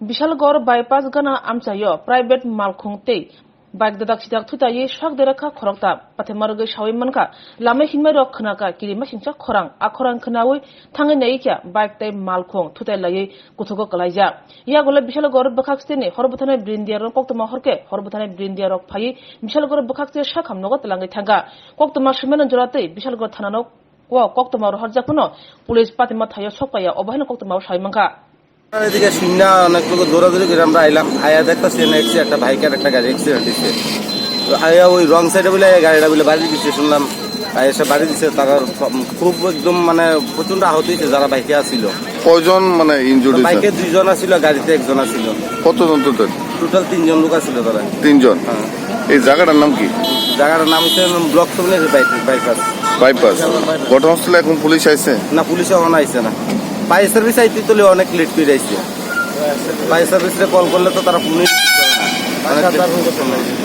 Bishalgarh bypass গানা আমচাইও private মালখুংতে bike dadak sidak thutayi shak deraka khorokta pathemarge shawi manka lame hinmai rok khnaka kirima singcha khorang akhorang khnawi thangai nei kya bike tai malkhong thutai lai kuthugo kalaija ya gole Bishalgarh bakhaksene horbothane brindiar rok koktoma horke horbothane brindiar rok phai Bishalgarh bakhakste shakham nogot langai thanga koktoma shmenan jorate Bishalgarh thananok wa koktoma horjakuno police patima thayo sokpaya obahina koktoma shawi manka এদিকে শূন্য অনেক লোক দৌড়াদৌড়ি করে আমরা আইলাম আয়া দেখতেছি একটা বাইকের একটা গাড়ি অ্যাক্সিডেন্ট দিচ্ছে তো আয়া ওই রং সাইডে বলে গাড়িটা বলে বাড়ি দিচ্ছে শুনলাম এসে বাড়ি দিচ্ছে তারা খুব একদম মানে প্রচন্ড আহত হয়েছে যারা বাইকে আসছিল। কয়জন মানে ইনজুরি? বাইকে 2 জন আসছিল, গাড়িতে 1 জন আসছিল। কতজন টোটাল 3 জন লোক আসছিল তারা। 3 জন? হ্যাঁ। এই জায়গাটার নাম কি? জায়গাটার নাম হচ্ছে ব্লক বাইপাস। ঘটনাস্থলে এখন পুলিশ আইছে? না, পুলিশ এখন আইছে না। ফায়ার সার্ভিস আইতে তোলে অনেক লেট করে আইছে। ফায়ার সার্ভিসে কল করলে তো তারা পুলিশ